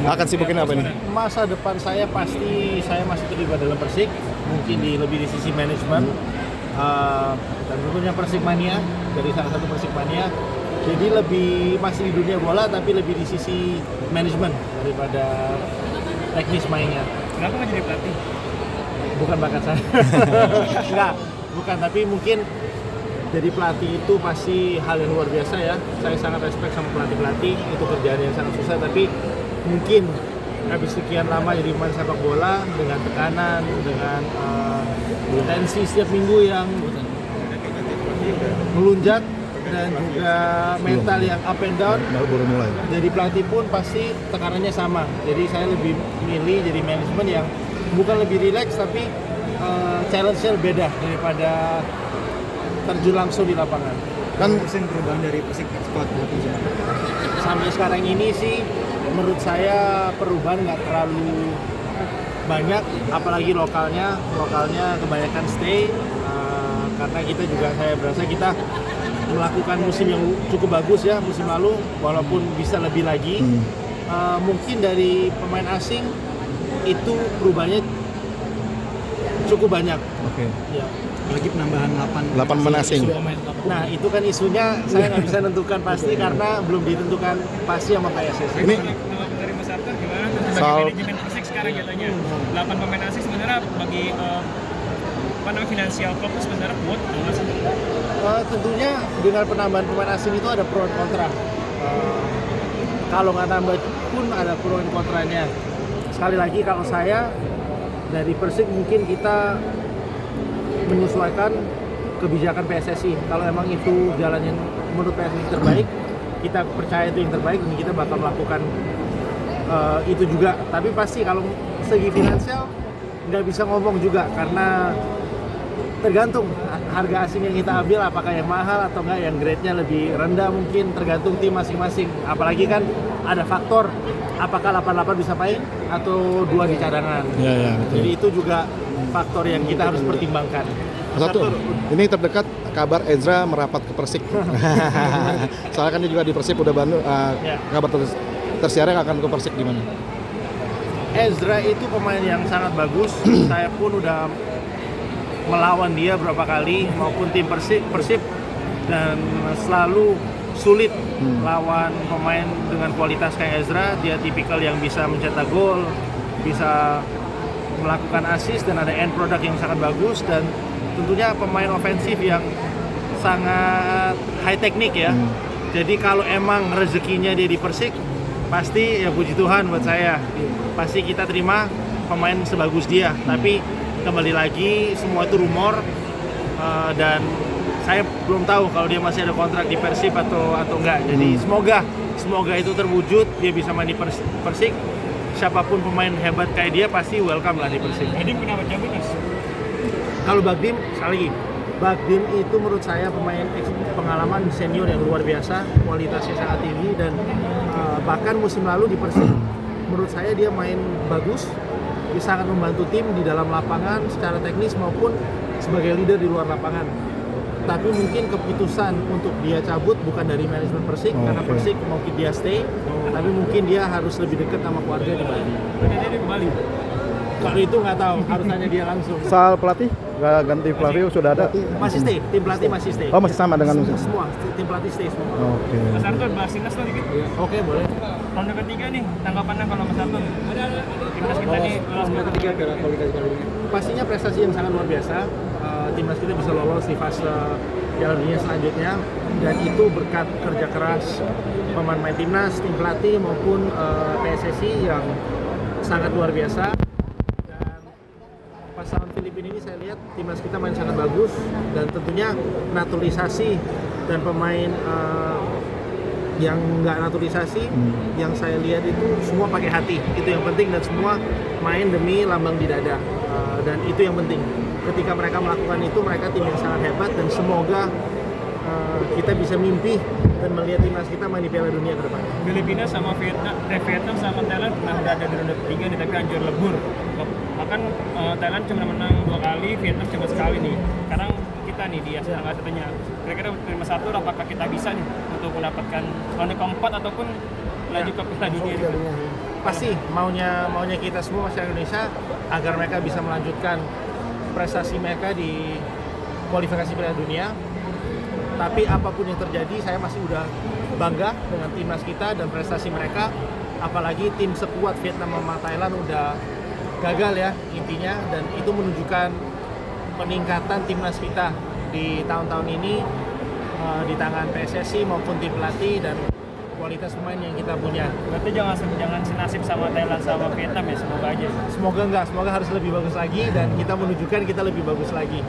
Akan sibukin apa nih? Masa depan saya pasti saya masih terlibat dalam Persik, mungkin lebih di sisi manajemen, dan tentunya Persikmania, dari salah satu Persikmania. Jadi lebih masih di dunia bola tapi lebih di sisi manajemen daripada teknis mainnya. Kenapa nggak jadi pelatih? Bukan bakat saya. Enggak, bukan, tapi mungkin jadi pelatih itu pasti hal yang luar biasa ya. Saya sangat respect sama pelatih-pelatih, itu kerjaan yang sangat susah, tapi mungkin habis sekian lama jadi pemain sepak bola dengan tekanan, dengan tensi setiap minggu yang melunjak dan juga mental yang up and down. Baru mulai. Jadi pelatih pun pasti tekanannya sama. Jadi saya lebih milih jadi manajemen yang bukan lebih rileks tapi challenge-nya beda daripada terjun langsung di lapangan. Kan persen perubahan dari Persik squad Sampai sekarang ini sih menurut saya perubahan nggak terlalu banyak, apalagi lokalnya kebanyakan stay, karena kita juga, saya berasa kita melakukan musim yang cukup bagus ya musim lalu, walaupun bisa lebih lagi. Mungkin dari pemain asing itu perubahannya cukup banyak. Oke. Ya. lagi penambahan 8 pemain asing. Nah itu kan isunya saya nggak bisa nentukan pasti karena belum ditentukan pasti sama PSSI. Ini Dari Mas Arthur gimana tuh sebagai Soal- manajemen Persik sekarang katanya 8 pemain asing sebenarnya bagi finansial klub itu sebenarnya kuat atau nggak sih? Tentunya dengan penambahan pemain asing itu ada pro dan kontra. Kalau nggak tambah pun ada pro dan kontranya. Sekali lagi kalau saya dari Persik mungkin kita menyesuaikan kebijakan PSSI. Kalau emang itu jalan yang menurut PSSI terbaik, kita percaya itu yang terbaik, dan kita bakal melakukan itu juga. Tapi pasti kalau segi finansial nggak bisa ngomong juga karena tergantung harga asing yang kita ambil apakah yang mahal atau enggak, yang grade-nya lebih rendah, mungkin tergantung tim masing-masing. Apalagi kan ada faktor apakah 88 bisa main atau 2 di cadangan. ya betul. Jadi itu juga faktor yang kita harus pertimbangkan. Satu, ini terdekat kabar Ezra merapat ke Persik. Soalnya kan dia juga di Persib udah Bandung. Ya. Kabar tersiarnya akan ke Persik gimana? Ezra itu pemain yang sangat bagus. Saya pun udah melawan dia berapa kali maupun tim Persib dan selalu sulit lawan pemain dengan kualitas kayak Ezra. Dia tipikal yang bisa mencetak gol, bisa melakukan assist dan ada end product yang sangat bagus, dan tentunya pemain ofensif yang sangat high teknik ya. Jadi kalau emang rezekinya dia di Persik, pasti ya puji Tuhan buat saya. Pasti kita terima pemain sebagus dia. Tapi kembali lagi semua itu rumor, dan saya belum tahu kalau dia masih ada kontrak di Persib atau enggak. Jadi semoga itu terwujud, dia bisa main di Persik. Siapapun pemain hebat kayak dia pasti welcome lah di Persik. Jadi kenapa cabut Mas? Kalau Bagdim, sekali lagi, Bagdim itu menurut saya pemain pengalaman senior yang luar biasa, kualitasnya sangat tinggi, dan bahkan musim lalu di Persib menurut saya dia main bagus, dia sangat membantu tim di dalam lapangan secara teknis maupun sebagai leader di luar lapangan. Tapi mungkin keputusan untuk dia cabut bukan dari manajemen Persik, karena Persik mungkin dia stay, tapi mungkin dia harus lebih dekat sama keluarga di Bali. Berarti dia kembali. Kalau itu nggak tahu, harus tanya dia langsung. Soal pelatih, nggak ganti pelatih sudah ada. Masih stay, tim pelatih masih stay. Oh masih sama dengan Semua, tim pelatih stay semua. Oke. Mas Arthur bahas timnas lah dikit. Oke, boleh. Ronde ketiga nih, tanggapannya kalau Mas Arthur. Timnas kita nih lolos ke ketiga kualifikasi kali ini. Pastinya prestasi yang sangat luar biasa. Timnas kita bisa lolos di fase Piala Dunia selanjutnya, dan itu berkat kerja keras pemain timnas, tim pelatih maupun PSSI yang sangat luar biasa. Dan pas lawan Filipina ini saya lihat timnas kita main sangat bagus, dan tentunya naturalisasi dan pemain yang nggak naturalisasi yang saya lihat itu semua pakai hati, itu yang penting, dan semua main demi lambang di dada, dan itu yang penting. Ketika mereka melakukan itu, mereka tim yang sangat hebat, dan semoga kita bisa mimpi dan melihat timnas kita main di Piala Dunia ke depan. Filipina sama Vietnam sama Thailand pernah berada di ronde ketiga nih, tapi hancur lebur. Bahkan Thailand cuma menang 2 kali, Vietnam cuma sekali nih. Sekarang kita nih di Asia Tenggara satunya. Kira-kira Mas Arthur, apakah kita bisa nih untuk mendapatkan ronde keempat ataupun melaju ke Piala Dunia. Pasti maunya kita semua masyarakat Indonesia agar mereka bisa melanjutkan prestasi mereka di kualifikasi Piala Dunia. Tapi apapun yang terjadi, saya masih udah bangga dengan timnas kita dan prestasi mereka. Apalagi tim sekuat Vietnam sama Thailand udah gagal ya intinya, dan itu menunjukkan peningkatan timnas kita di tahun-tahun ini di tangan PSSI maupun tim pelatih dan kualitas pemain yang kita punya. Berarti jangan senasib sama Thailand sama Vietnam ya, semoga aja. Semoga harus lebih bagus lagi dan kita menunjukkan kita lebih bagus lagi.